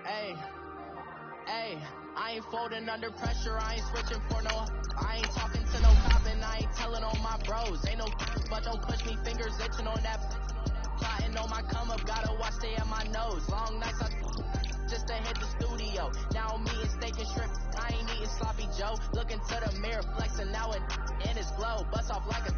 Hey, hey, I ain't folding under pressure, I ain't switching for no. I ain't talking to no cop and I ain't telling on my bros. Ain't no but don't push me, fingers itching on that. Plotting on my come up, gotta watch stay at my nose. Long nights I just to hit the studio. Now I'm eating steak and shrimp, I ain't eating sloppy Joe. Looking to the mirror, flexing now it in his glow. Bust off like a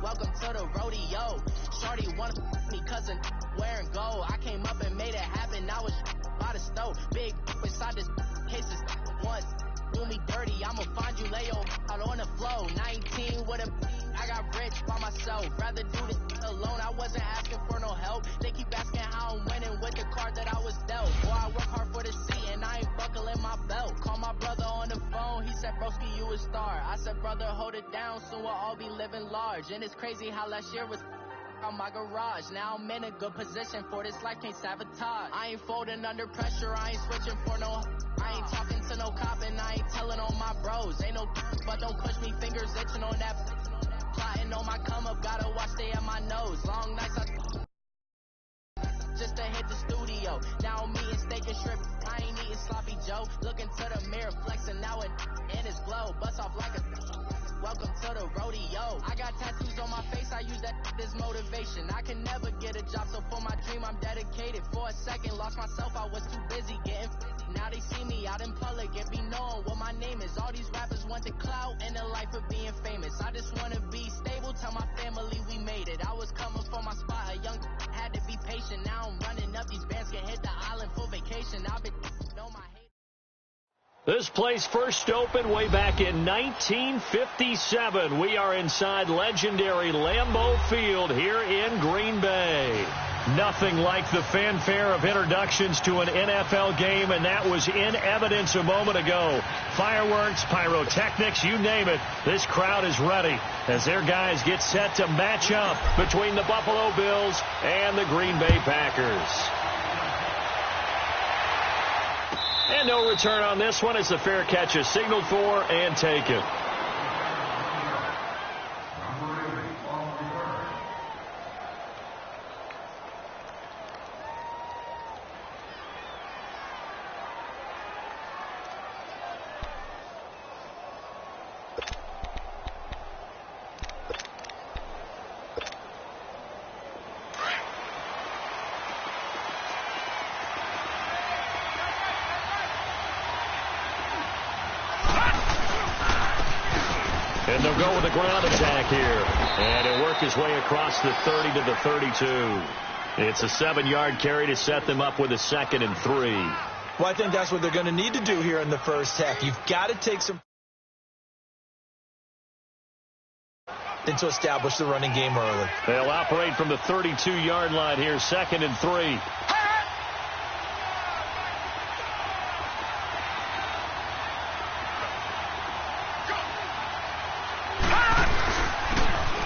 welcome to the rodeo. Shorty wanna me cousin wearing gold. I came up and made it happen, now it's by the stove. Big inside this cases once. Do me dirty, I'ma find you, lay your out on the floor. 19 with a, I got rich by myself. Rather do this alone, I wasn't asking for no help. They keep asking how I'm winning with the card that I was dealt. Boy, I work hard for the seat and I ain't buckling my belt. Call my brother on the phone, he said, broski, you a star. I said, brother, hold it down, soon we'll all be living large. And it's crazy how last year was on my garage. Now I'm in a good position for this life, can't sabotage. I ain't folding under pressure, I ain't switching for no. I ain't talking to no cop and I ain't telling on my bros. Ain't no but don't push me, fingers itching on that. Plotting on my come up, gotta watch stay at my nose. Long nights I just to hit the studio. Now I'm eating steak and shrimp, I ain't eating sloppy Joe. Looking to the mirror, flexing now it in his glow. Bust off like a welcome to the rodeo. I got tattoos on my face, I use that as motivation. I can never get a job, so for my dream I'm dedicated. For a second, lost myself, I was too busy getting. Now they see me out in public and be knowing what my name is. All these rappers want the clout and the life of being famous. I just wanna be stable, tell my family we made it. I was coming for my spot, a young had to be patient. Now I'm running up, these bands can hit the island for vacation. I've been know my hate. This place first opened way back in 1957. We are inside legendary Lambeau Field here in Green Bay. Nothing like the fanfare of introductions to an NFL game, and that was in evidence a moment ago. Fireworks, pyrotechnics, you name it. This crowd is ready as their guys get set to match up between the Buffalo Bills and the Green Bay Packers. And no return on this one as the fair catch is signaled for and taken. And they'll go with a ground attack here. And he'll work his way across the 30 to the 32. It's a 7-yard carry to set them up with a 2nd and 3. Well, I think that's what they're going to need to do here in the first half. You've got to take some to establish the running game early. They'll operate from the 32-yard line here, 2nd and 3.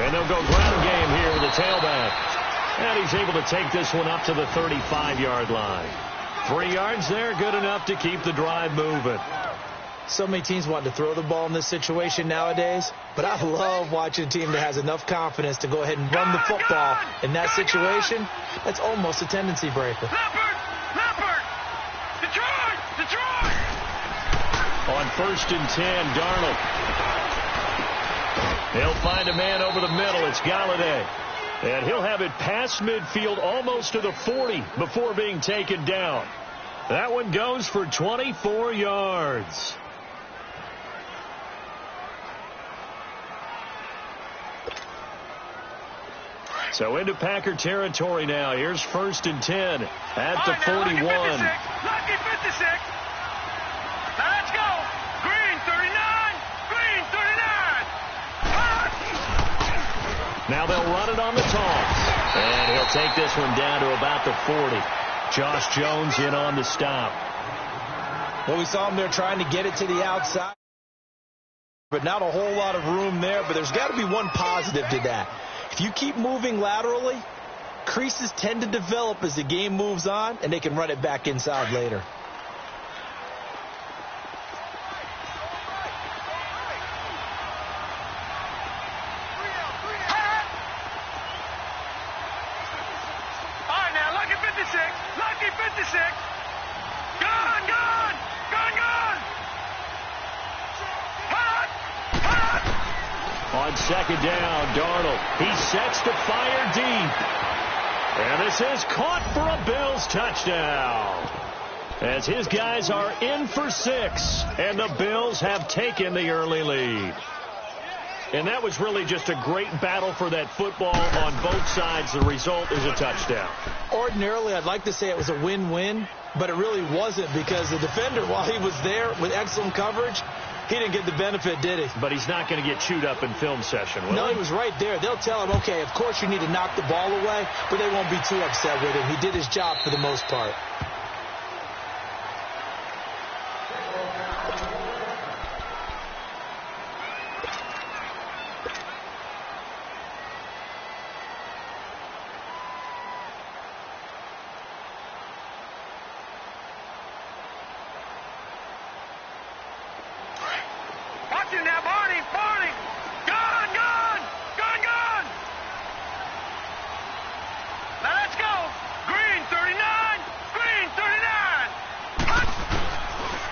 And they'll go ground game here with the tailback. And he's able to take this one up to the 35-yard line. 3 yards there, good enough to keep the drive moving. So many teams want to throw the ball in this situation nowadays, but I love watching a team that has enough confidence to go ahead and run the football. In that situation, that's almost a tendency breaker. Leopard! Detroit! On 1st and 10, Darnold. He'll find a man over the middle. It's Galladay. And he'll have it past midfield almost to the 40 before being taken down. That one goes for 24 yards. So into Packer territory now. Here's 1st and 10 at the 41. Lucky 56. Now let's go. Green 39. Green 39. Now they'll run it on the toss. And he'll take this one down to about the 40. Josh Jones in on the stop. Well, we saw him there trying to get it to the outside. But not a whole lot of room there. But there's got to be one positive to that. If you keep moving laterally, creases tend to develop as the game moves on, and they can run it back inside later. All right, now, Lucky 56. Lucky 56. Go! on second down. Darnold, he sets to fire deep. And this is caught for a Bills touchdown. As his guys are in for 6, and the Bills have taken the early lead. And that was really just a great battle for that football on both sides. The result is a touchdown. Ordinarily, I'd like to say it was a win-win, but it really wasn't because the defender, while he was there with excellent coverage, he didn't get the benefit, did he? But he's not going to get chewed up in film session, will No, he? he was right there. They'll tell him, okay, of course you need to knock the ball away, but they won't be too upset with him. He did his job for the most part.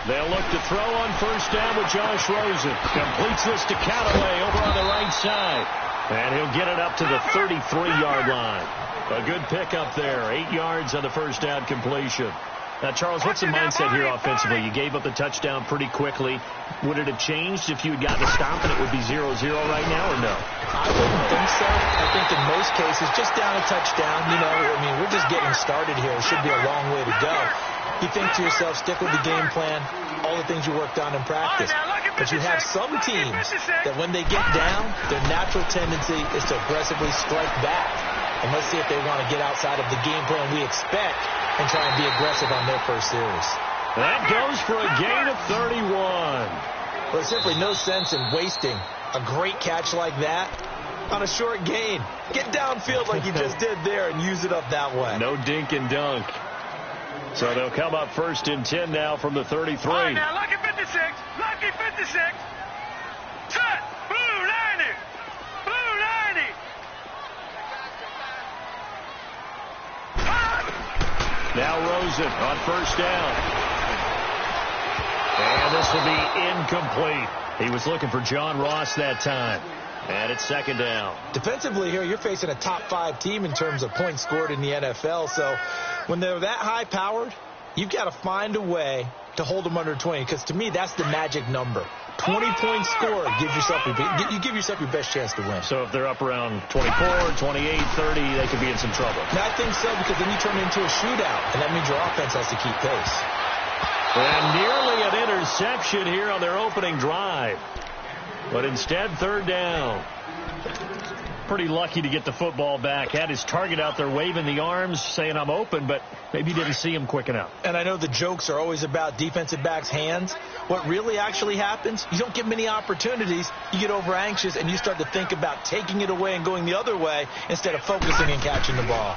They'll look to throw on first down with Josh Rosen. Completes this to Callaway over on the right side. And he'll get it up to the 33-yard line. A good pickup there. 8 yards on the first down completion. Now, Charles, what's the mindset here offensively? You gave up the touchdown pretty quickly. Would it have changed if you had gotten a stop and it would be 0-0 right now, or no? I wouldn't think so. I think in most cases, just down a touchdown, we're just getting started here. It should be a long way to go. You think to yourself, stick with the game plan, all the things you worked on in practice. But you have some teams that when they get down, their natural tendency is to aggressively strike back. And let's see if they want to get outside of the game plan we expect and try and be aggressive on their first series. That goes for a gain of 31. Well, there's simply no sense in wasting a great catch like that on a short gain. Get downfield like you just did there and use it up that way. No dink and dunk. So they'll come up first and 10 now from the 33. All right, now, lucky 56. Lucky 56. Set. Blue 90. Blue 90. Now Rosen on first down. And this will be incomplete. He was looking for John Ross that time. And it's second down. Defensively here, you're facing a top 5 team in terms of points scored in the NFL. So when they're that high-powered, you've got to find a way to hold them under 20. Because to me, that's the magic number. 20 points scored gives yourself you give yourself your best chance to win. So if they're up around 24, 28, 30, they could be in some trouble. And I think so, because then you turn it into a shootout, and that means your offense has to keep pace. And nearly an interception here on their opening drive. But instead, third down. Pretty lucky to get the football back. Had his target out there waving the arms, saying I'm open, but maybe didn't see him quick enough. And I know the jokes are always about defensive backs' hands. What really actually happens, you don't get many opportunities. You get over anxious, and you start to think about taking it away and going the other way instead of focusing and catching the ball.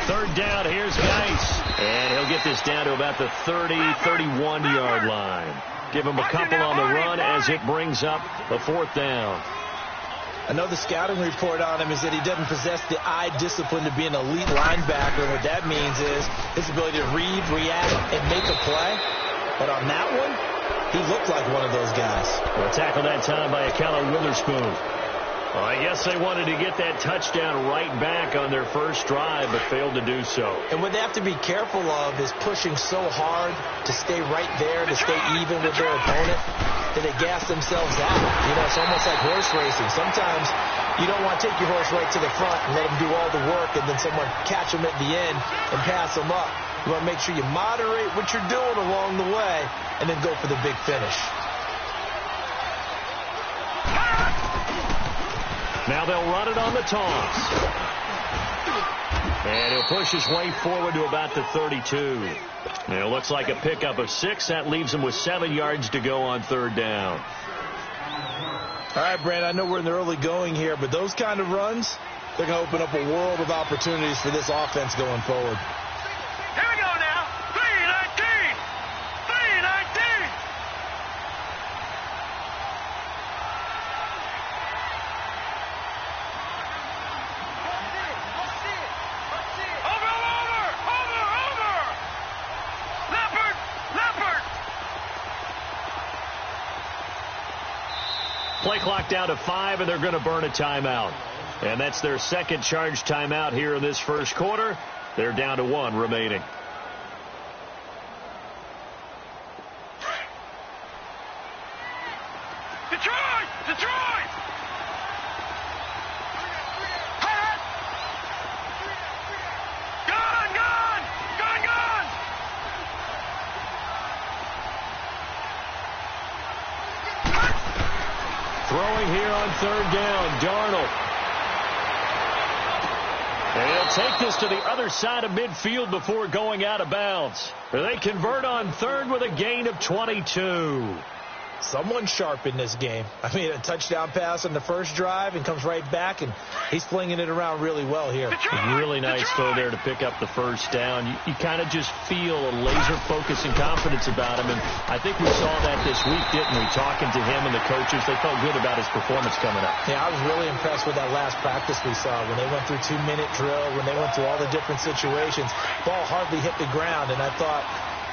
Third down, here's Geis. And he'll get this down to about the 30, 31-yard line. Give him a couple on the run as it brings up the fourth down. I know the scouting report on him is that he doesn't possess the eye discipline to be an elite linebacker. And what that means is his ability to read, react, and make a play. But on that one, he looked like one of those guys. A tackle that time by Akella Witherspoon. Well, I guess they wanted to get that touchdown right back on their first drive, but failed to do so. And what they have to be careful of is pushing so hard to stay right there, to stay even with their opponent, that they gas themselves out. It's almost like horse racing. Sometimes you don't want to take your horse right to the front and let him do all the work, and then someone catch him at the end and pass him up. You want to make sure you moderate what you're doing along the way and then go for the big finish. Now they'll run it on the toss. And he'll push his way forward to about the 32. And it looks like a pickup of 6. That leaves him with 7 yards to go on third down. All right, Brand, I know we're in the early going here, but those kind of runs, they're going to open up a world of opportunities for this offense going forward. Here we go now. 3-19. 3-19. Play clock down to 5, and they're going to burn a timeout. And that's their second charge timeout here in this first quarter. They're down to 1 remaining. Detroit! Detroit! Gun! Gun! Gun! Gun! Throwing here on third down, Darnold. And he'll take this to the other side of midfield before going out of bounds. They convert on third with a gain of 22. Someone sharp in this game. I mean, a touchdown pass on the first drive and comes right back, and he's flinging it around really well here. Really nice throw there to pick up the first down. You kind of just feel a laser focus and confidence about him, and I think we saw that this week, didn't we? Talking to him and the coaches, they felt good about his performance coming up. Yeah, I was really impressed with that last practice we saw when they went through 2-minute drill, when they went through all the different situations. Ball hardly hit the ground, and I thought,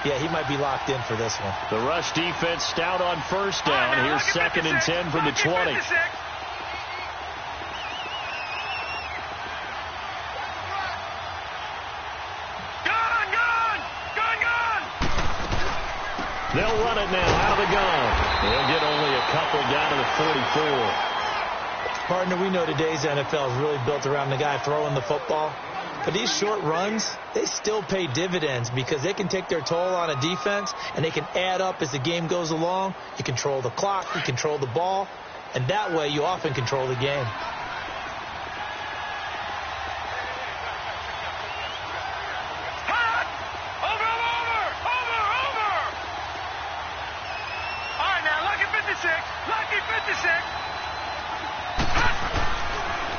yeah, he might be locked in for this one. The rush defense stout on first down. Here's 2nd and 10 from the 20. Gun! Gun! Gun! Gun! They'll run it now out of the gun. They'll get only a couple down to the 44. Partner, we know today's NFL is really built around the guy throwing the football. But these short runs, they still pay dividends because they can take their toll on a defense, and they can add up as the game goes along. You control the clock, you control the ball, and that way you often control the game. Hot! Over! All right, now, lucky 56. Lucky 56.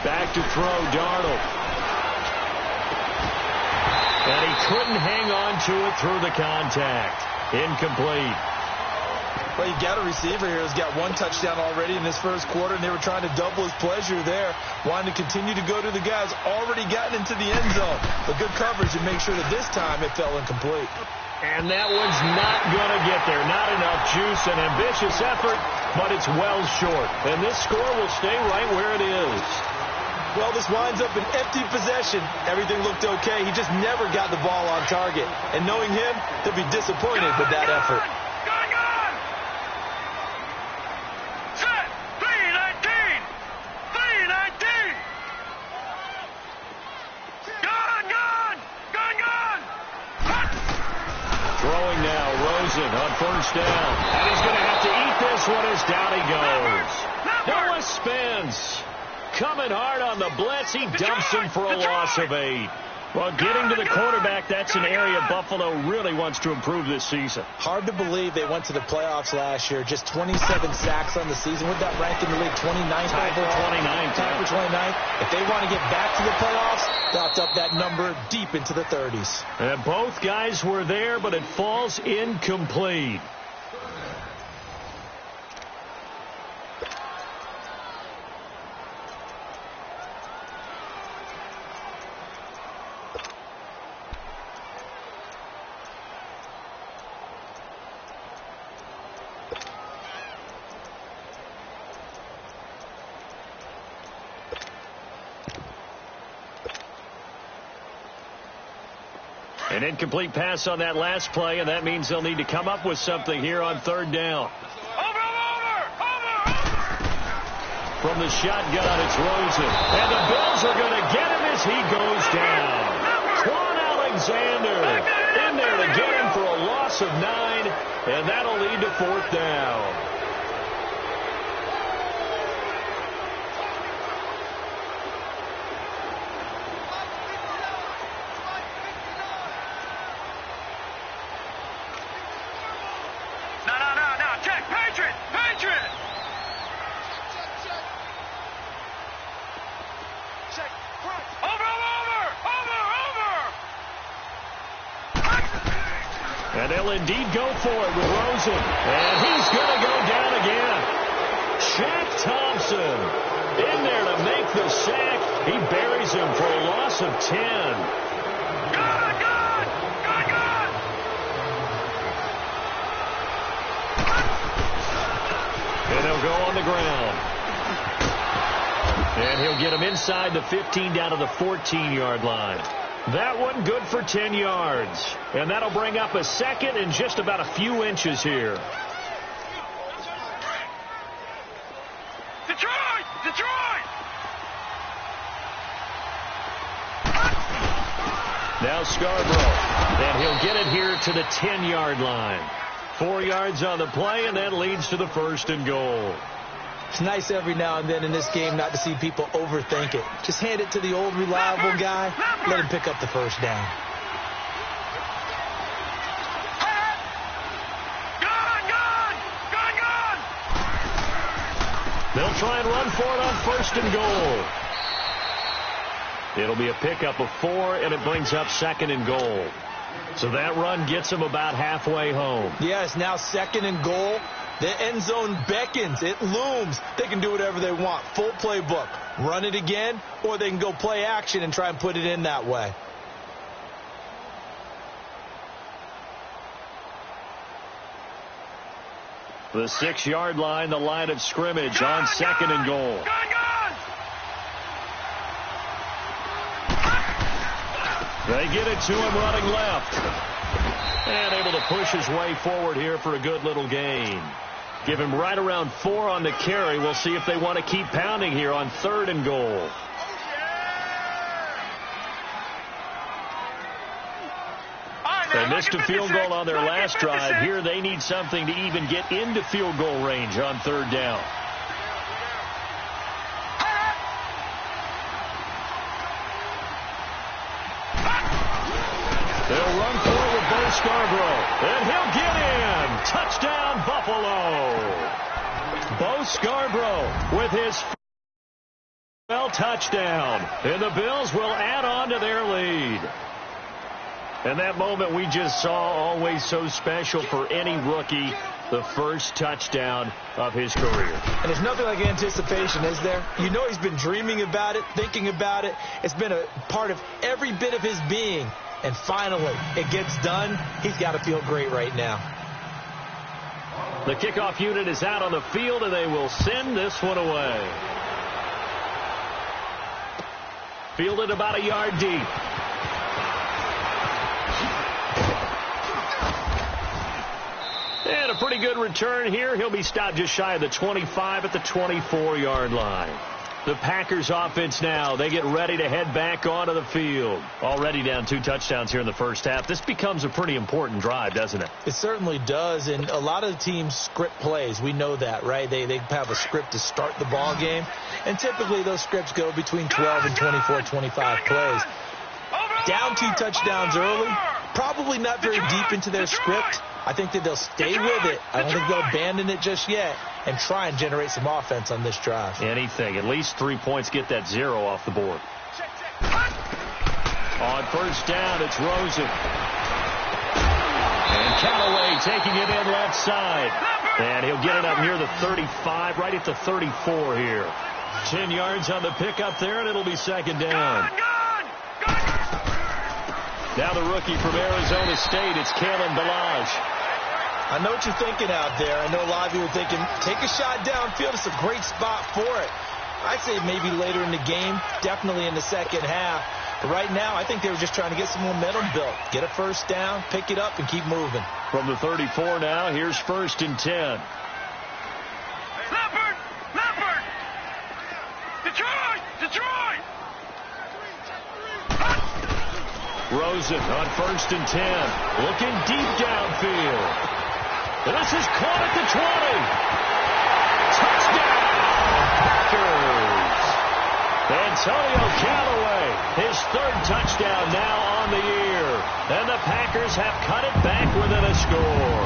Back to throw, Darnold. And he couldn't hang on to it through the contact. Incomplete. Well, you got a receiver here who's got 1 touchdown already in this first quarter, and they were trying to double his pleasure there, wanting to continue to go to the guys already gotten into the end zone. But good coverage to make sure that this time it fell incomplete. And that one's not going to get there. Not enough juice. An ambitious effort, but it's well short. And this score will stay right where it is. Well, this winds up an empty possession. Everything looked okay. He just never got the ball on target. And knowing him, he'll be disappointed with that effort. Gun! Gun! Set! 3-19! 3-19! Gun! Gun! Gun! Gun! Throwing now, Rosen on first down. And he's going to have to eat this one as down he goes. Noah Spence. Coming hard on the blitz. He dumps him for a loss of 8. Well, getting to the quarterback, that's an area Buffalo really wants to improve this season. Hard to believe they went to the playoffs last year. Just 27 sacks on the season. Would that rank in the league 29th? Tied for 29th. Tied for 29th. If they want to get back to the playoffs, they'll have to up that number deep into the 30s. And both guys were there, but it falls incomplete. An incomplete pass on that last play, and that means they'll need to come up with something here on third down. Over! From the shotgun, it's Rosen. And the Bills are going to get him as he goes down. Quan Alexander in there to get him for a loss of 9, and that'll lead to 4th down. No, check! Patriot! Check! Over! And they'll indeed go for it with Rosen. And he's going to go down again. Shaq Thompson in there to make the sack. He buries him for a loss of 10. And they'll He'll go on the ground. And he'll get him inside the 15 down to the 14-yard line. That one good for 10 yards. And that'll bring up a second and just about a few inches here. Detroit! Detroit! Now Scarborough. And he'll get it here to the 10-yard line. 4 yards on the play, and that leads to the 1st and goal. It's nice every now and then in this game not to see people overthink it. Just hand it to the old reliable guy. Let him pick up the first down. They'll try and run for it on 1st and goal. It'll be a pickup of 4, and it brings up 2nd and goal. So that run gets them about halfway home. Yes, now 2nd and goal. The end zone beckons. It looms. They can do whatever they want. Full playbook. Run it again, or they can go play action and try and put it in that way. The 6-yard line, the line of scrimmage on 2nd and goal. They get it to him running left. And able to push his way forward here for a good little gain. Give him right around 4 on the carry. We'll see if they want to keep pounding here on 3rd and goal. They missed a field goal on their last drive. Here they need something to even get into field goal range on 3rd down. They'll run for it with Bo Scarborough. And he'll get in. Touchdown, Buffalo. Bo Scarborough with his touchdown. And the Bills will add on to their lead. And that moment we just saw, always so special for any rookie, the first touchdown of his career. And there's nothing like anticipation, is there? You know he's been dreaming about it, thinking about it. It's been a part of every bit of his being. And finally, it gets done. He's got to feel great right now. The kickoff unit is out on the field, and they will send this one away. Fielded about a yard deep. And a pretty good return here. He'll be stopped just shy of the 25 at the 24-yard line. The Packers offense now, they get ready to head back onto the field. Already down 2 touchdowns here in the first half. This becomes a pretty important drive, doesn't it? It certainly does, and a lot of the teams script plays. We know that, right? They have a script to start the ball game, and typically those scripts go between 12 and 24, 25 plays. Down 2 touchdowns early, probably not very deep into their script. I think that they'll stay with it. I don't think they'll abandon it just yet and try and generate some offense on this drive. Anything. At least 3 points, get that 0 off the board. On first down, it's Rosen. And Callaway taking it in left side. And he'll get it up near the 35, right at the 34 here. 10 yards on the pickup there, and it'll be 2nd down. Now the rookie from Arizona State, it's Kalen Ballage. I know what you're thinking out there. I know a lot of you are thinking, take a shot downfield. It's a great spot for it. I'd say maybe later in the game, definitely in the second half. But right now, I think they were just trying to get some momentum built. Get a first down, pick it up, and keep moving. From the 34 now, here's 1st and 10. Leopard! Leopard! Detroit! Detroit! Rosen on 1st and 10. Looking deep downfield. This is caught at the 20. Touchdown, Packers. Antonio Callaway, his 3rd touchdown now on the year. And the Packers have cut it back within a score.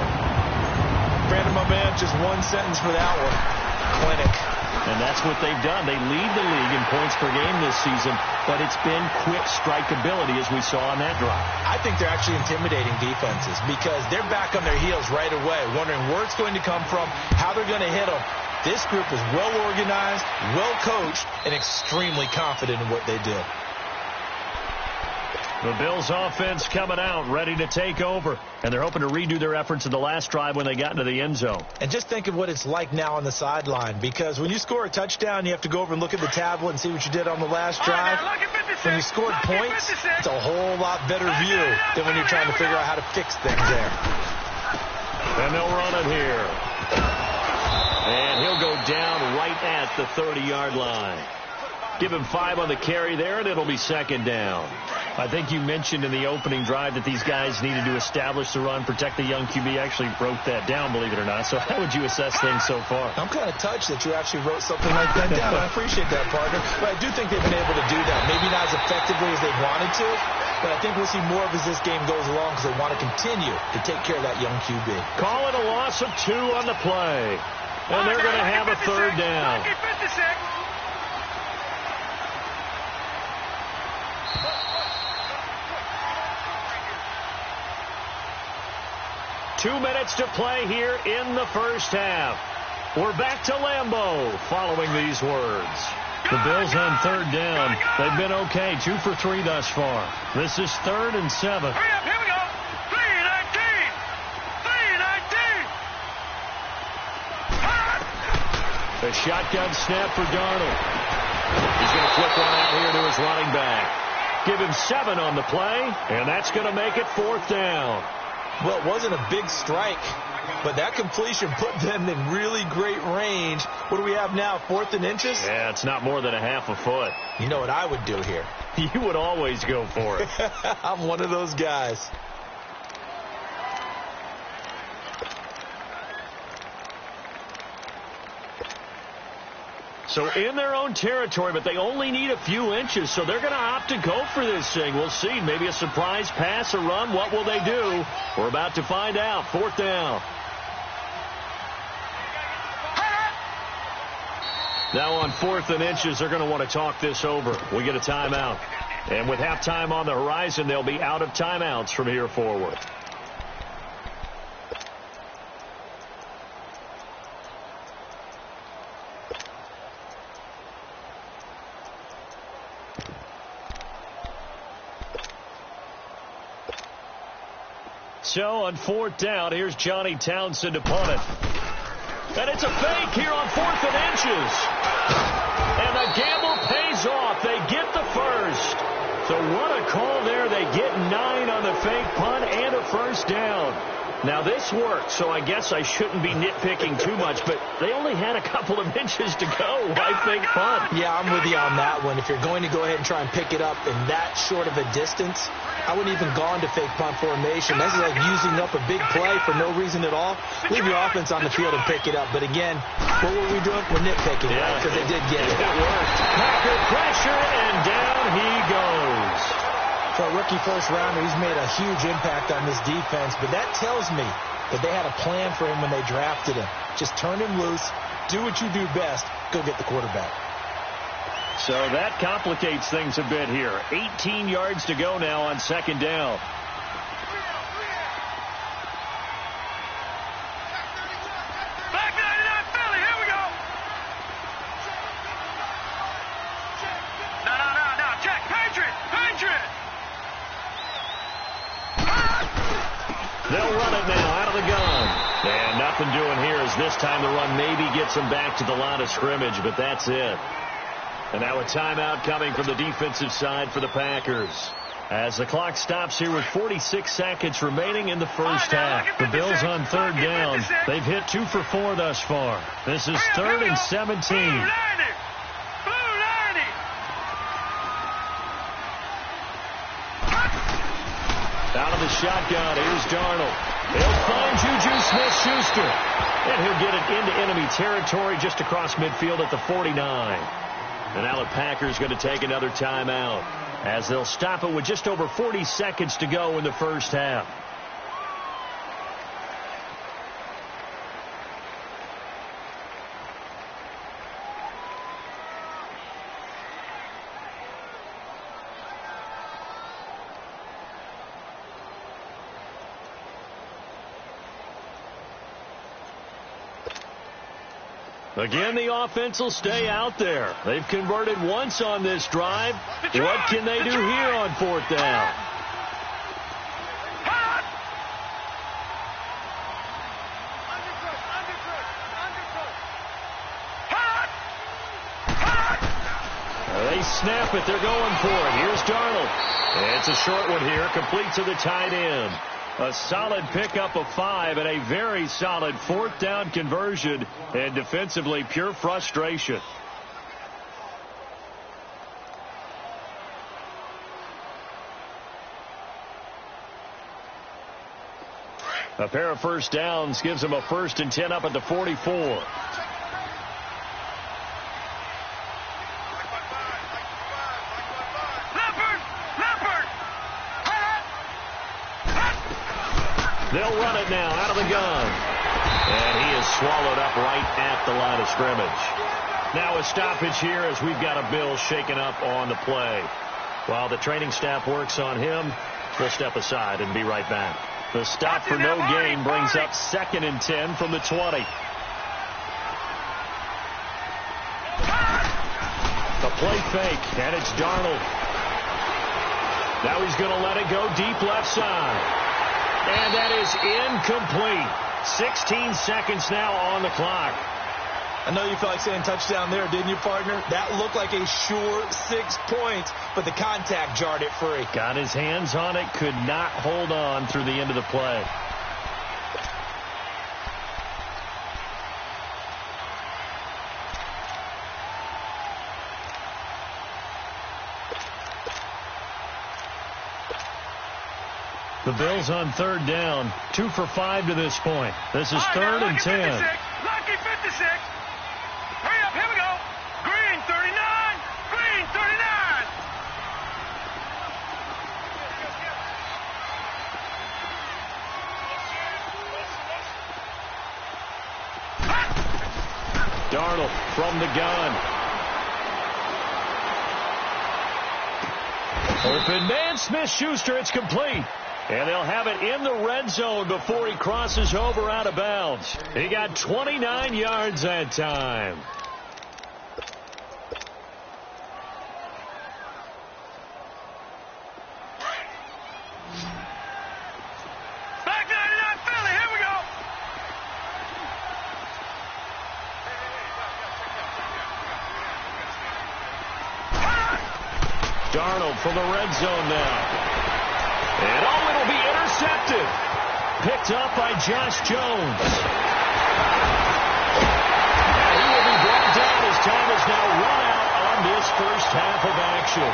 Brandon, my man, just one sentence for that one. Clinic. And that's what they've done. They lead the league in points per game this season, but it's been quick strikeability as we saw on that drive. I think they're actually intimidating defenses because they're back on their heels right away, wondering where it's going to come from, how they're going to hit them. This group is well organized, well coached, and extremely confident in what they do. The Bills offense coming out, ready to take over. And they're hoping to redo their efforts in the last drive when they got into the end zone. And just think of what it's like now on the sideline, because when you score a touchdown, you have to go over and look at the tablet and see what you did on the last drive. When you scored points, it's a whole lot better view than when you're trying to figure out how to fix things there. And they'll run it here. And he'll go down right at the 30-yard line. Give him 5 on the carry there, and it'll be second down. I think you mentioned in the opening drive that these guys needed to establish the run, protect the young QB. I actually wrote that down, believe it or not. So how would you assess things so far? I'm kind of touched that you actually wrote something like that down. I appreciate that, partner. But I do think they've been able to do that. Maybe not as effectively as they wanted to, but I think we'll see more of as this game goes along because they want to continue to take care of that young QB. Call it a loss of 2 on the play. And they're going to have a third down. 2 minutes to play here in the first half. We're back to Lambeau following these words. The Bills on third down. They've been okay, 2 for 3 thus far. This is 3rd and 7. Hurry up, here we go. 3-19. 3-19. The shotgun snap for Darnold. He's going to flip one out here to his running back. Give him 7 on the play, and that's going to make it 4th down. Well, it wasn't a big strike, but that completion put them in really great range. What do we have now, 4th and inches? Yeah, it's not more than a half a foot. You know what I would do here? You would always go for it. I'm one of those guys. So in their own territory, but they only need a few inches, so they're going to opt to go for this thing. We'll see. Maybe a surprise pass, a run. What will they do? We're about to find out. 4th down. Now on 4th and inches, they're going to want to talk this over. We get a timeout. And with halftime on the horizon, they'll be out of timeouts from here forward. So on 4th down, here's Johnny Townsend to punt it. And it's a fake here on 4th and inches. And the gamble pays off. They get the first. So what a call there. They get 9 on the fake punt and a first down. Now this worked, so I guess I shouldn't be nitpicking too much, but they only had a couple of inches to go. Why fake punt? Yeah, I'm with you on that one. If you're going to go ahead and try and pick it up in that short of a distance, I wouldn't even gone to fake punt formation. That's like using up a big play for no reason at all. Leave your offense on the field and pick it up. But again, what were we doing? We're nitpicking, right? Because they did get it. It worked. Packer pressure, and down he goes. For a rookie first-rounder, he's made a huge impact on this defense. But that tells me that they had a plan for him when they drafted him. Just turn him loose, do what you do best, go get the quarterback. So that complicates things a bit here. 18 yards to go now on 2nd down. Back 99 Philly, here we go. No, check, Patriot. They'll run it now out of the gun. And nothing doing here as this time the run maybe gets them back to the line of scrimmage, but that's it. And now a timeout coming from the defensive side for the Packers. As the clock stops here with 46 seconds remaining in the first half. The Bills on 3rd down. They've hit 2 for 4 thus far. This is 3rd and 17. Out of the shotgun, here's Darnold. He'll find Juju Smith-Schuster. And he'll get it into enemy territory just across midfield at the 49. And now the Packers going to take another timeout as they'll stop it with just over 40 seconds to go in the first half. Again, the offense will stay out there. They've converted once on this drive. What can they do here on 4th down? They snap it. They're going for it. Here's Darnold. It's a short one here, complete to the tight end. A solid pickup of 5 and a very solid 4th down conversion, and defensively pure frustration. A pair of first downs gives them a 1st and 10 up at the 44. They'll run it now out of the gun. And he is swallowed up right at the line of scrimmage. Now a stoppage here as we've got a Bill shaken up on the play. While the training staff works on him, we'll step aside and be right back. The stop for no gain brings up 2nd and 10 from the 20. The play fake, and it's Darnold. Now he's going to let it go deep left side. And that is incomplete. 16 seconds now on the clock. I know you felt like saying touchdown there, didn't you, partner? That looked like a sure 6 points, but the contact jarred it free. Got his hands on it, could not hold on through the end of the play. The Bills on 3rd down, 2 for 5 to this point. This is 3rd and 10. Lucky 56. Hurry up, here we go. Green 39. Green 39. Darnold from the gun. Open man, Smith-Schuster, it's complete. And they'll have it in the red zone before he crosses over out of bounds. He got 29 yards that time. Back 99 Philly, here we go. Darnold from the red zone now. And it'll be intercepted. Picked up by Josh Jones. And he will be brought down as time is now run out on this first half of action.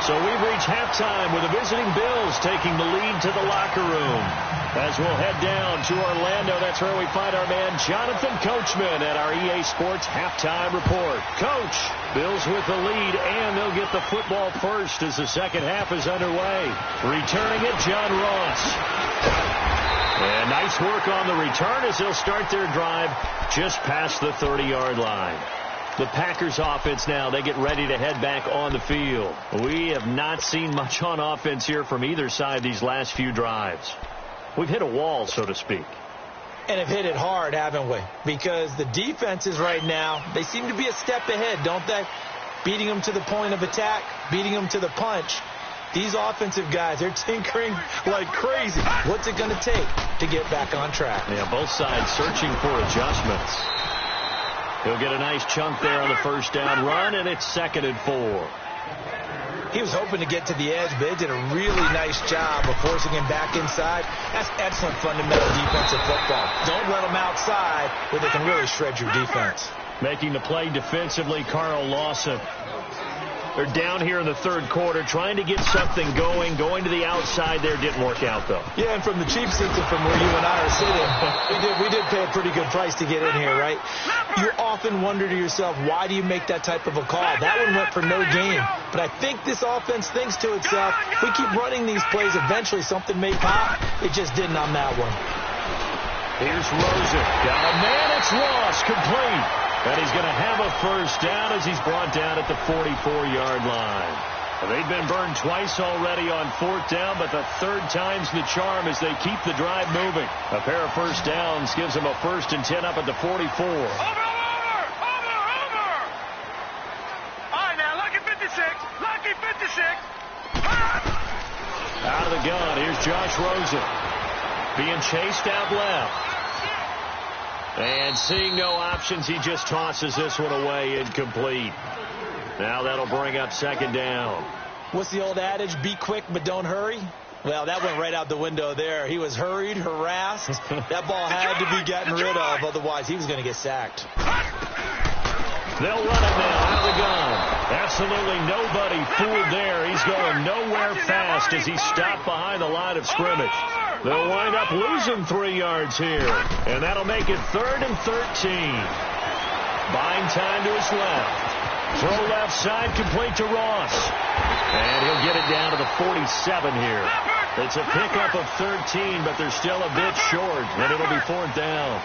So we've reached halftime with the visiting Bills taking the lead to the locker room. As we'll head down to Orlando, that's where we find our man Jonathan Coachman at our EA Sports Halftime Report. Coach, Bills with the lead, and they'll get the football first as the second half is underway. Returning it, John Ross. And nice work on the return as they'll start their drive just past the 30-yard line. The Packers offense now, they get ready to head back on the field. We have not seen much on offense here from either side these last few drives. We've hit a wall, so to speak. And have hit it hard, haven't we? Because the defenses right now, they seem to be a step ahead, don't they? Beating them to the point of attack, beating them to the punch. These offensive guys, they're tinkering like crazy. What's it going to take to get back on track? Yeah, both sides searching for adjustments. He'll get a nice chunk there on the first down run, and it's 2nd and 4. He was hoping to get to the edge, but they did a really nice job of forcing him back inside. That's excellent fundamental defensive football. Don't let them outside where they can really shred your defense. Making the play defensively, Carl Lawson. They're down here in the 3rd quarter, trying to get something going. Going to the outside there didn't work out, though. Yeah, and from the cheap seats and from where you and I are sitting, we did pay a pretty good price to get in here, right? You often wonder to yourself, why do you make that type of a call? That one went for no gain. But I think this offense thinks to itself, we keep running these plays, eventually something may pop. It just didn't on that one. Here's Rosen. Got a man, it's Ross, complete. And he's going to have a first down as he's brought down at the 44-yard line. They've been burned twice already on 4th down, but the 3rd time's the charm as they keep the drive moving. A pair of first downs gives them a 1st and 10 up at the 44. Over! All right, now, lucky 56. Lucky 56. Out of the gun, here's Josh Rosen. Being chased out left. And seeing no options, he just tosses this one away incomplete. Now that'll bring up second down. What's the old adage? Be quick, but don't hurry. Well, that went right out the window there. He was hurried, harassed. That ball had to be gotten rid of, otherwise he was going to get sacked. They'll run it now out of the gun. Absolutely nobody fooled there. He's going nowhere fast as he stopped behind the line of scrimmage. They'll wind up losing 3 yards here, and that'll make it 3rd and 13. Buying time to his left. Throw left side complete to Ross. And he'll get it down to the 47 here. It's a pickup of 13, but they're still a bit short, and it'll be 4th down.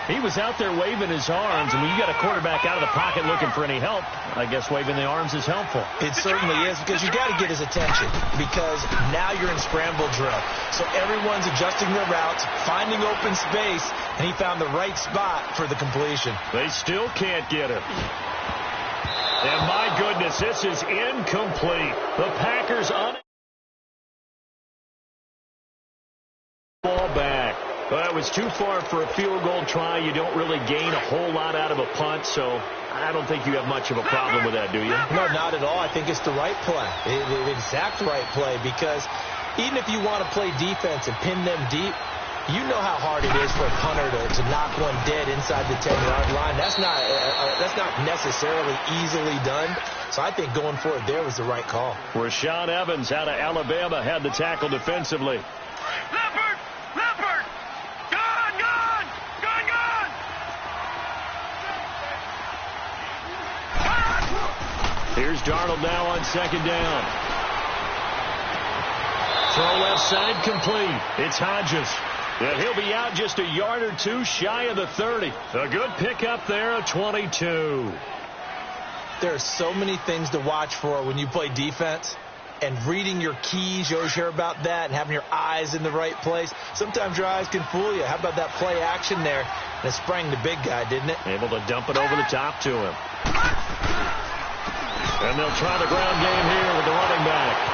He was out there waving his arms, and when you got a quarterback out of the pocket looking for any help, I guess waving the arms is helpful. It certainly is, because you got to get his attention, because now you're in scramble drill. So everyone's adjusting their routes, finding open space, and he found the right spot for the completion. They still can't get him. And my goodness, this is incomplete. The Packers on ball back. Well, it was too far for a field goal try. You don't really gain a whole lot out of a punt, so I don't think you have much of a problem with that, do you? No, not at all. I think it's the right play, the exact right play, because even if you want to play defense and pin them deep, you know how hard it is for a punter to knock one dead inside the 10-yard line. That's not necessarily easily done. So I think going for it there was the right call. Rashaan Evans out of Alabama had the tackle defensively. Leopard! Leopard! Gone! Gone! Gone! Gone! Here's Darnold now on second down. Throw left side complete. It's Hodges. And he'll be out just a yard or two shy of the 30. A good pickup there, a 22. There are so many things to watch for when you play defense. And reading your keys, you always hear about that, and having your eyes in the right place. Sometimes your eyes can fool you. How about that play action there? And it sprang the big guy, didn't it? Able to dump it over the top to him. And they'll try the ground game here with the running back.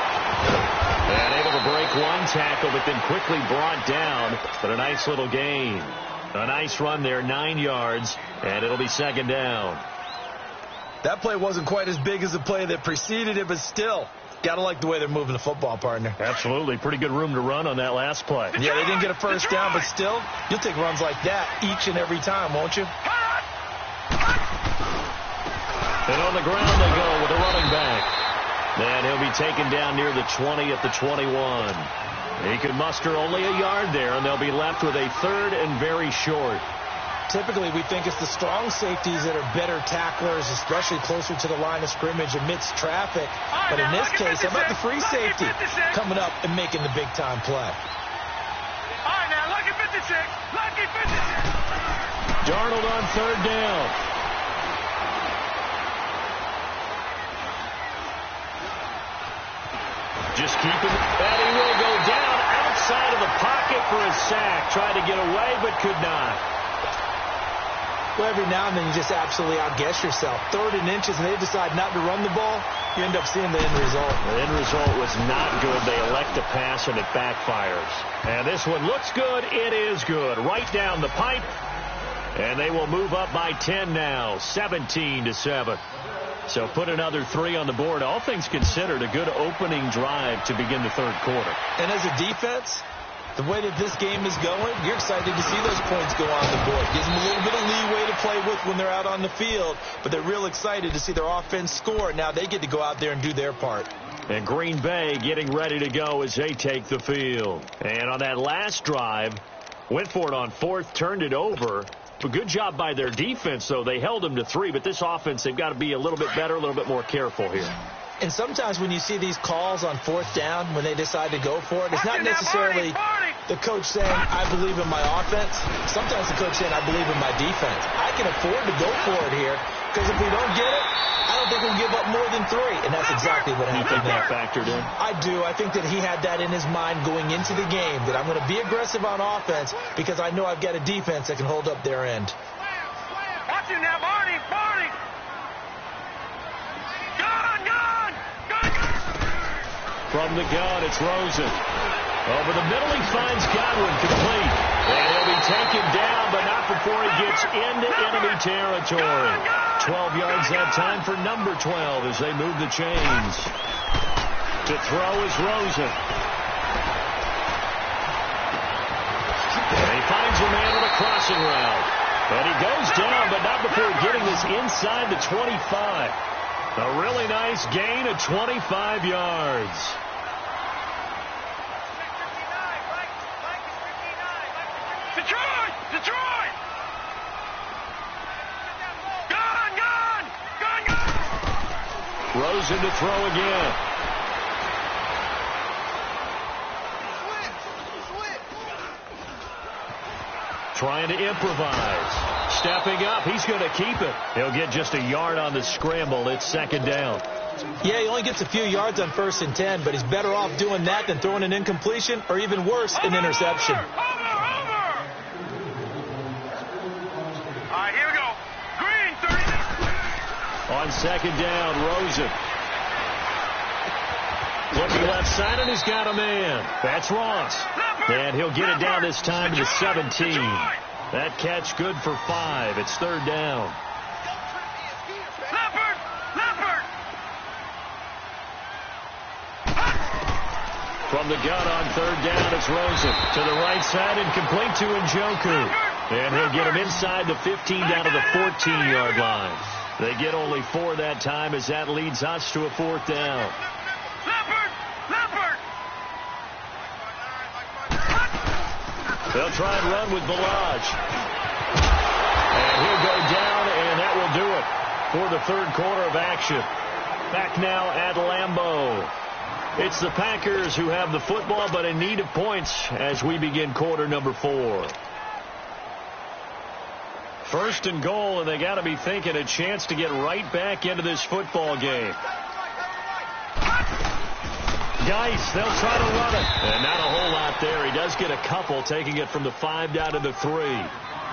And able to break one tackle, but then quickly brought down. But a nice little gain. A nice run there, 9 yards, and it'll be second down. That play wasn't quite as big as the play that preceded it, but still, got to like the way they're moving the football, partner. Absolutely. Pretty good room to run on that last play. Yeah, they didn't get a first down, but still, you'll take runs like that each and every time, won't you? And on the ground they go with the running back. And he'll be taken down near the 20 at the 21. He could muster only a yard there, and they'll be left with a 3rd and very short. Typically, we think it's the strong safeties that are better tacklers, especially closer to the line of scrimmage amidst traffic. But in this case, how about the free safety coming up and making the big-time play? All right, now, lucky 56. Lucky 56. Darnold on 3rd down. Just keep him. And he will go down outside of the pocket for a sack. Tried to get away, but could not. Well, every now and then you just absolutely outguess yourself. 3rd and inches, and they decide not to run the ball. You end up seeing the end result. The end result was not good. They elect to pass, and it backfires. And this one looks good. It is good. Right down the pipe. And they will move up by 10 now, 17-7. So put another 3 on the board. All things considered, a good opening drive to begin the 3rd quarter. And as a defense, the way that this game is going, you're excited to see those points go on the board. Gives them a little bit of leeway to play with when they're out on the field, but they're real excited to see their offense score. Now they get to go out there and do their part. And Green Bay getting ready to go as they take the field. And on that last drive, went for it on 4th, turned it over. A good job by their defense, though. They held them to 3, but this offense, they've got to be a little bit better, a little bit more careful here. And sometimes when you see these calls on 4th down, when they decide to go for it, it's not necessarily the coach saying, I believe in my offense. Sometimes the coach saying, I believe in my defense. I can afford to go for it here, because if we don't get it, I don't think we'll give up more than 3. And that's exactly what happened there. You think that factored in? I do. I think that he had that in his mind going into the game, that I'm going to be aggressive on offense because I know I've got a defense that can hold up their end. Watch him now, Barney! Barney! Gone! Gone! Gone! From the gun, it's Rosen. Over the middle, he finds Godwin, complete. And he'll be taken down, but not before he gets into enemy territory. 12 yards that time for number 12 as they move the chains. To throw is Rosen. And he finds a man on a crossing route. And he goes down, but not before getting this inside the 25. A really nice gain of 25 yards. Detroit! Detroit! Gone! Gone! Gone! Gone! Rosen to throw again. Trying to improvise. Stepping up. He's going to keep it. He'll get just a yard on the scramble. It's second down. Yeah, he only gets a few yards on 1st and 10, but he's better off doing that than throwing an incompletion or even worse, an interception. Over! All right, here we go. Green, 30. On second down, Rosen. Looking left side, and he's got a man. That's Ross. And he'll get it down this time to the 17. That catch good for 5. It's third down. Leopard! Leopard! From the gun on third down, it's Rosen. To the right side and complete to Njoku. And he'll get him inside the 15 down to the 14-yard line. They get only 4 that time as that leads us to a fourth down. Leopard! Leopard! They'll try and run with Balaj. And he'll go down, and that will do it for the third quarter of action. Back now at Lambeau. It's the Packers who have the football, but in need of points as we begin quarter number 4. First and goal, and they got to be thinking a chance to get right back into this football game. Geis, they'll try to run it. And not a whole lot there. He does get a couple, taking it from the 5 down to the 3.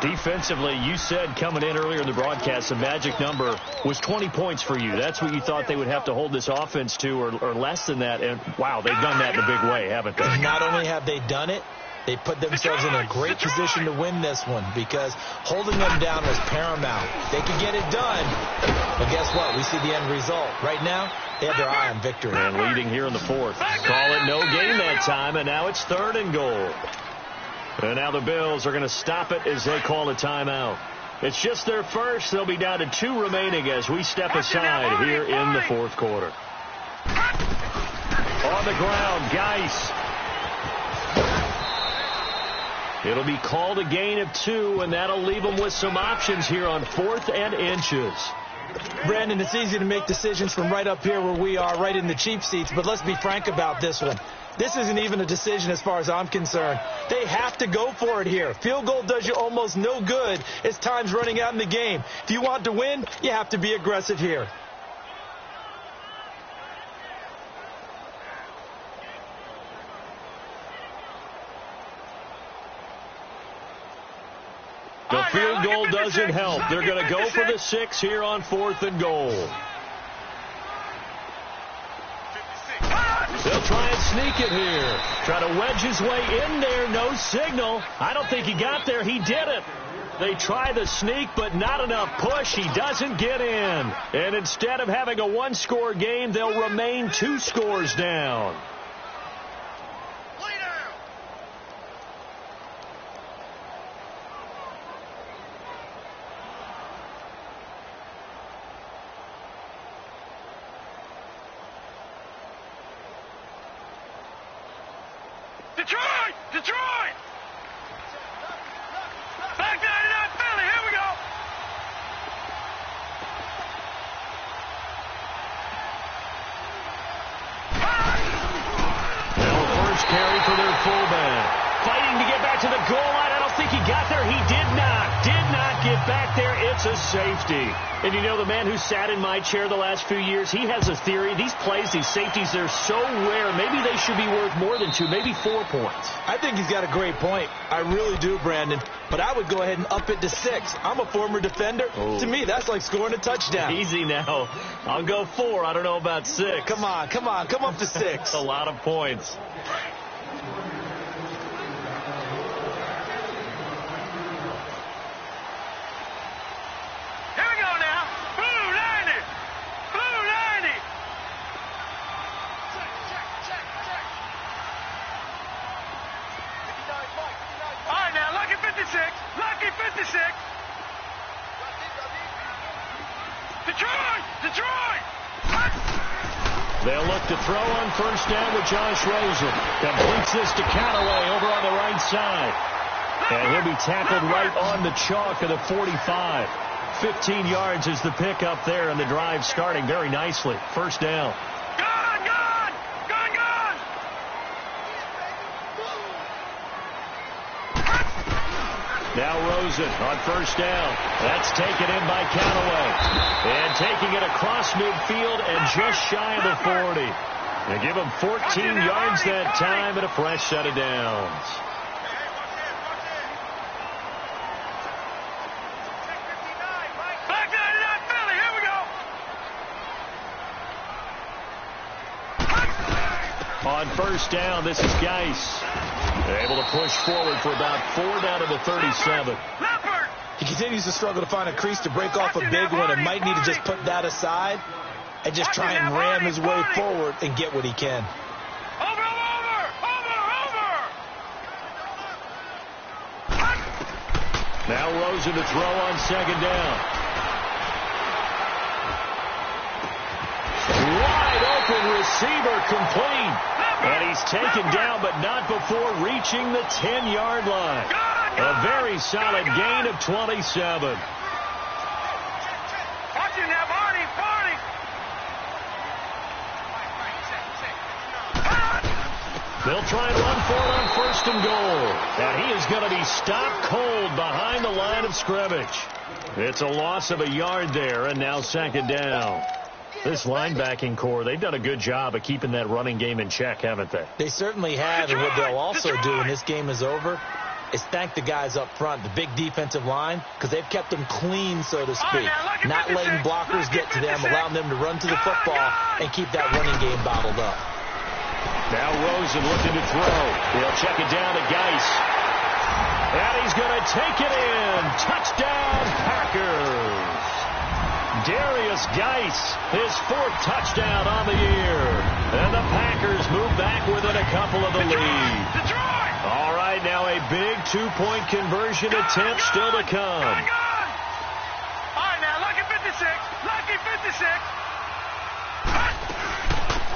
Defensively, you said coming in earlier in the broadcast, the magic number was 20 points for you. That's what you thought they would have to hold this offense to, or less than that. And, wow, they've done that in a big way, haven't they? Not only have they done it, they put themselves in a great position to win this one because holding them down was paramount. They could get it done, but guess what? We see the end result. Right now, they have their eye on victory. And leading here in the 4th. Call it no gain that time, and now it's third and goal. And now the Bills are going to stop it as they call a timeout. It's just their first. They'll be down to 2 remaining as we step aside here in the 4th quarter. On the ground, Geis. It'll be called a gain of 2, and that'll leave them with some options here on 4th and inches. Brandon, it's easy to make decisions from right up here where we are, right in the cheap seats, but let's be frank about this one. This isn't even a decision as far as I'm concerned. They have to go for it here. Field goal does you almost no good as time's running out in the game. If you want to win, you have to be aggressive here. The field goal doesn't help. They're going to go for the 6 here on 4th and goal. They'll try and sneak it here. Try to wedge his way in there. No signal. I don't think he got there. He did it. They try the sneak, but not enough push. He doesn't get in. And instead of having a 1-score game, they'll remain 2 scores down. Detroit! Detroit! Back 99 Philly, here we go! Now first carry for their fullback. Fighting to get back to the goal line. I don't think he got there. He did not get back there. It's a safety. And you know, the man who sat in my chair the last few years, he has a theory. These plays, these safeties, they're so rare. Maybe they should be worth more than 2, maybe 4 points. I think he's got a great point. I really do, Brandon. But I would go ahead and up it to 6. I'm a former defender. Oh. To me, that's like scoring a touchdown. Easy now. I'll go 4. I don't know about 6. Come on. Come up to 6. That's a lot of points. They'll look to throw on first down with Josh Rosen. Completes this to Callaway over on the right side. And he'll be tackled right on the chalk of the 45. 15 yards is the pickup there, and the drive starting very nicely. First down. Now Rosen on first down. That's taken in by Callaway. And taking it across midfield and just shy of the 40. They give him 14 yards that time and a fresh set of downs. On first down, this is Geis. They're able to push forward for about 4 down to the 37. He continues to struggle to find a crease to break off a big one and might need to just put that aside and just try and ram his way forward and get what he can. Now Rosen to throw on second down. Wide open receiver complete. And he's taken down, but not before reaching the 10-yard line. A very solid gain of 27. They'll try and run for it on first and goal. And he is going to be stopped cold behind the line of scrimmage. It's a loss of a yard there, and now second down. This linebacking core, they've done a good job of keeping that running game in check, haven't they? They certainly have, and what they'll also do when this game is over is thank the guys up front, the big defensive line, because they've kept them clean, so to speak. Not letting blockers get to them, allowing them to run to the football and keep that running game bottled up. Now Rosen looking to throw. He'll check it down to Geis. And he's going to take it in. Touchdown, Packers. Darius Geis, his 4th touchdown on the year. And the Packers move back within a couple of the lead. All right, now a big 2-point conversion attempt still to come. All right, now, lucky 56. Lucky 56.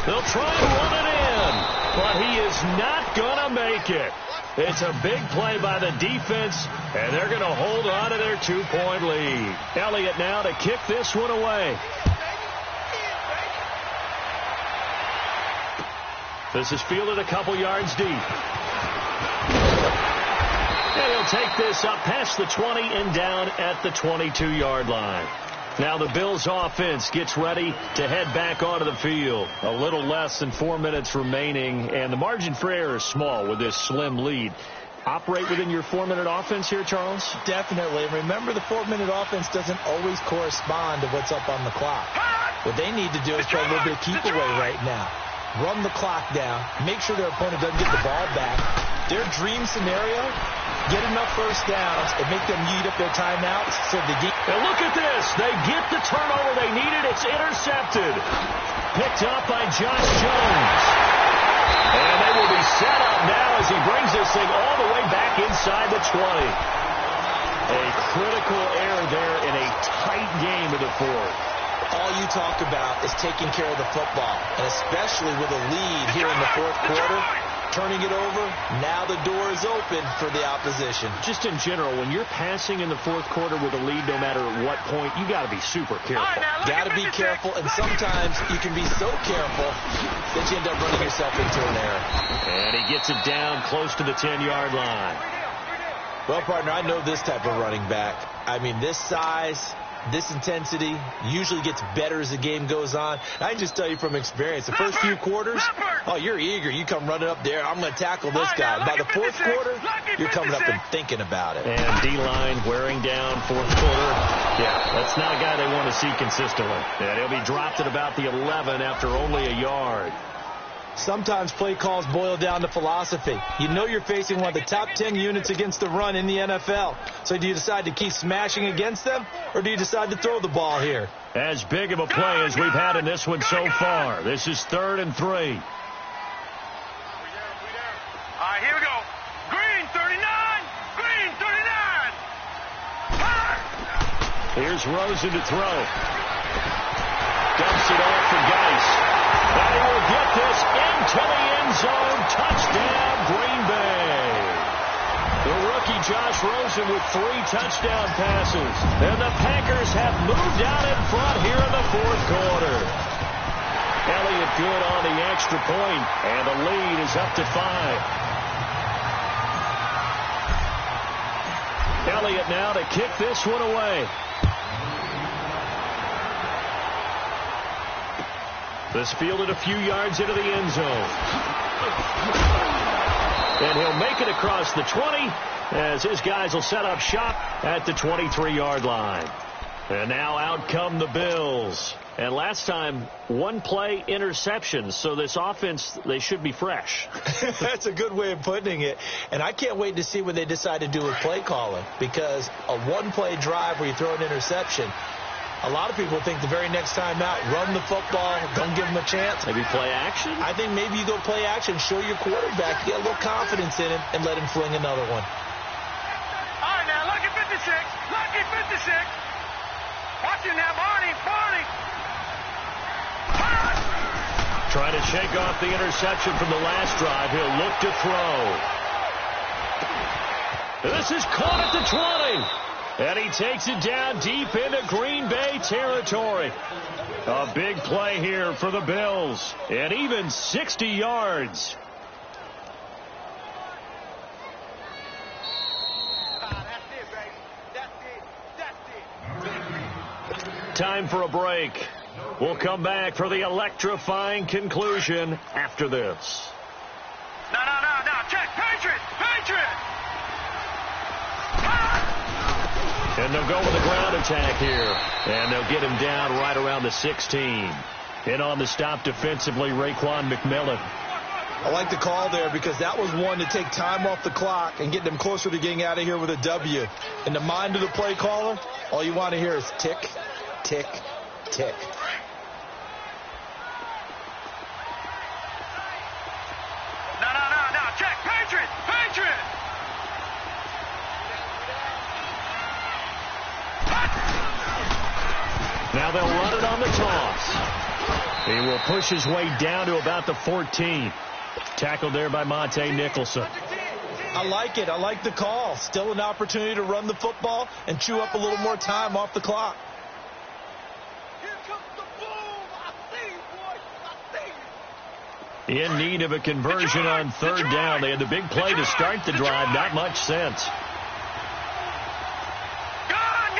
They'll try and run it in, but he is not going to make it. It's a big play by the defense, and they're going to hold on to their 2-point lead. Elliott now to kick this one away. This is fielded a couple yards deep. And he'll take this up past the 20 and down at the 22-yard line. Now the Bills offense gets ready to head back onto the field. A little less than 4 minutes remaining, and the margin for error is small with this slim lead. Operate within your 4-minute offense here, Charles? Definitely. Remember, the 4-minute offense doesn't always correspond to what's up on the clock. What they need to do is play a little bit of keep away right now. Run the clock down. Make sure their opponent doesn't get the ball back. Their dream scenario, get enough first downs and make them eat up their timeouts so they get... Now look at this. They get the turnover they needed. It's intercepted. Picked up by Josh Jones. And they will be set up now as he brings this thing all the way back inside the 20. A critical error there in a tight game of the 4th. All you talk about is taking care of the football, and especially with a lead here in the 4th quarter, turning it over, now the door is open for the opposition. Just in general, when you're passing in the 4th quarter with a lead, no matter what point, you got to be super careful. Got to be careful, and sometimes you can be so careful that you end up running yourself into an error. And he gets it down close to the 10-yard line. Well, partner, I know this type of running back. I mean, this size, this intensity usually gets better as the game goes on. I can just tell you from experience, the first few quarters, oh, you're eager. You come running up there, I'm going to tackle this guy. By the 4th quarter, you're coming up and thinking about it. And D-line wearing down 4th quarter. Yeah, that's not a guy they want to see consistently. And he'll be dropped at about the 11 after only a yard. Sometimes play calls boil down to philosophy. You know you're facing one of the top 10 units against the run in the NFL. So do you decide to keep smashing against them, or do you decide to throw the ball here? As big of a play as we've had in this one so far. This is 3rd and 3. All right, here we go. Green 39. Green 39. Here's Rosen to throw. Dumps it off for Geis. And he will get this into the end zone. Touchdown, Green Bay. The rookie Josh Rosen with 3 touchdown passes. And the Packers have moved out in front here in the fourth quarter. Elliott good on the extra point, and the lead is up to 5. Elliott now to kick this one away. This fielded a few yards into the end zone. And he'll make it across the 20 as his guys will set up shop at the 23-yard line. And now out come the Bills. And last time, 1 play interception. So this offense, they should be fresh. That's a good way of putting it. And I can't wait to see what they decide to do with play calling. Because a 1-play drive where you throw an interception, a lot of people think the very next time out, run the football, don't give them a chance. Maybe play action? I think maybe you go play action, show your quarterback, get a little confidence in him, and let him fling another one. All right, now, lucky 56. Lucky 56. Watch it now, Barney. Trying to shake off the interception from the last drive. He'll look to throw. This is caught at the 20. And he takes it down deep into Green Bay territory. A big play here for the Bills. And even 60 yards. Time for a break. We'll come back for the electrifying conclusion after this. No. Check. Patriot. And they'll go with a ground attack here. And they'll get him down right around the 16. In on the stop defensively, Raekwon McMillan. I like the call there because that was one to take time off the clock and get them closer to getting out of here with a W. In the mind of the play caller, all you want to hear is tick, tick, tick. No. Check. Patriot. Now they'll run it on the toss. He will push his way down to about the 14. Tackled there by Monte Nicholson. I like it. I like the call. Still an opportunity to run the football and chew up a little more time off the clock. In need of a conversion on third down. They had the big play to start the drive. Not much sense. Gone!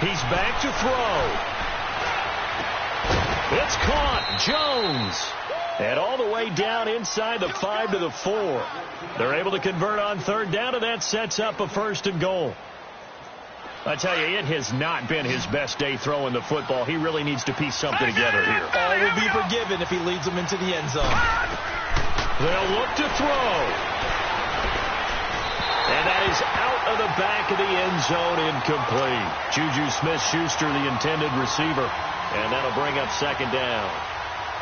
He's back to throw. It's caught. Jones. And all the way down inside the 5 to the 4. They're able to convert on third down, and that sets up a 1st and goal. I tell you, it has not been his best day throwing the football. He really needs to piece something together here. All will be forgiven if he leads them into the end zone. They'll look to throw. And that is out of the back of the end zone, incomplete. Juju Smith-Schuster, the intended receiver. And that'll bring up 2nd down.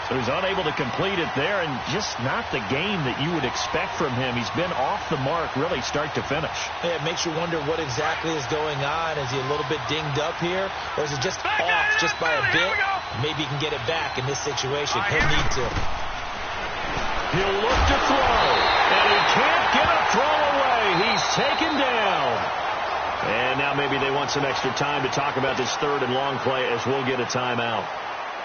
So he's unable to complete it there, and just not the game that you would expect from him. He's been off the mark, really, start to finish. Yeah, it makes you wonder what exactly is going on. Is he a little bit dinged up here, or is it just off just by a bit? Maybe he can get it back in this situation. He'll need to. He'll look to throw, and he can't get a throw away. He's taken down. And now maybe they want some extra time to talk about this 3rd and long play as we'll get a timeout.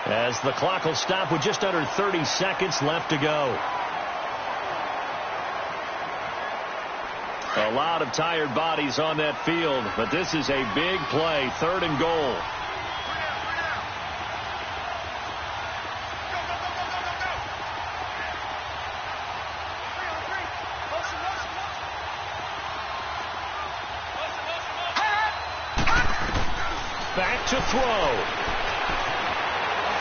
As the clock will stop with just under 30 seconds left to go. A lot of tired bodies on that field, but this is a big play, 3rd and goal. Back to throw.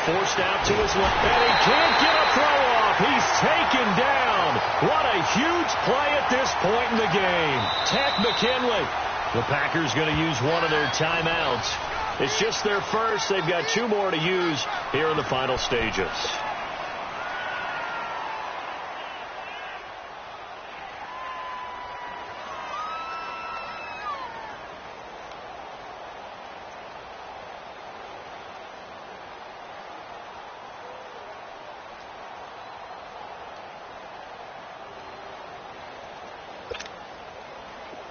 Forced out to his left, and he can't get a throw off. He's taken down. What a huge play at this point in the game. Takk McKinley. The Packers going to use one of their timeouts. It's just their first. They've got 2 more to use here in the final stages.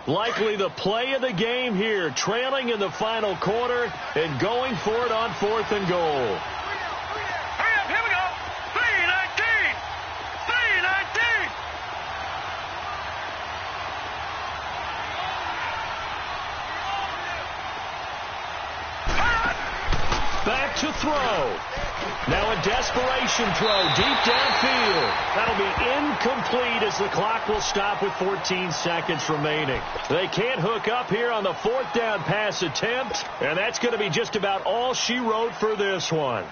Likely the play of the game here, trailing in the final quarter and going for it on 4th and goal. Hurry up, here we go. 3:19. 3:19. Back to throw. Now a desperation throw deep downfield. That'll be incomplete as the clock will stop with 14 seconds remaining. They can't hook up here on the 4th down pass attempt, and that's going to be just about all she wrote for this one.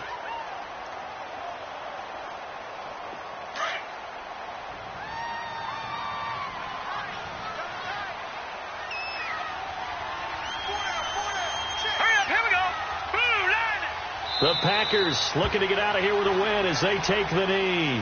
The Packers looking to get out of here with a win as they take the knee.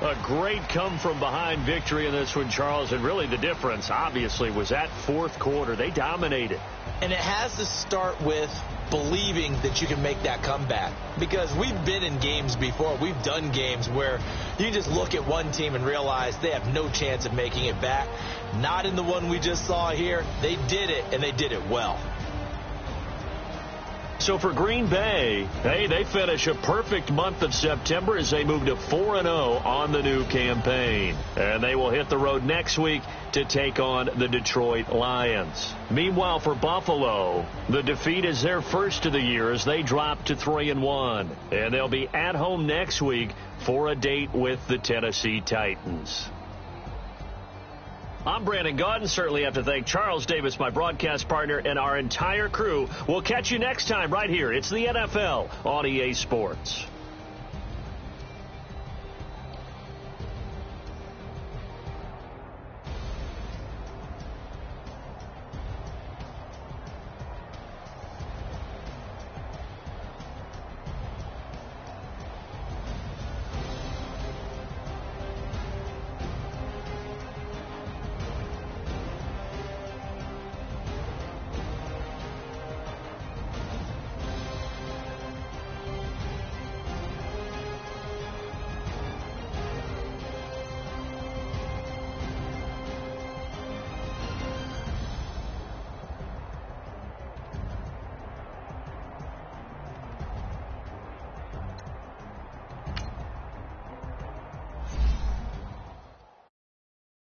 A great come-from-behind victory in this one, Charles, and really the difference, obviously, was that 4th quarter. They dominated. And it has to start with believing that you can make that comeback. Because we've been in games before. We've done games where you just look at one team and realize they have no chance of making it back. Not in the one we just saw here. They did it, and they did it well. So for Green Bay, hey, they finish a perfect month of September as they move to 4-0 on the new campaign. And they will hit the road next week to take on the Detroit Lions. Meanwhile, for Buffalo, the defeat is their first of the year as they drop to 3-1. And they'll be at home next week for a date with the Tennessee Titans. I'm Brandon Gaudin. Certainly have to thank Charles Davis, my broadcast partner, and our entire crew. We'll catch you next time right here. It's the NFL on EA Sports.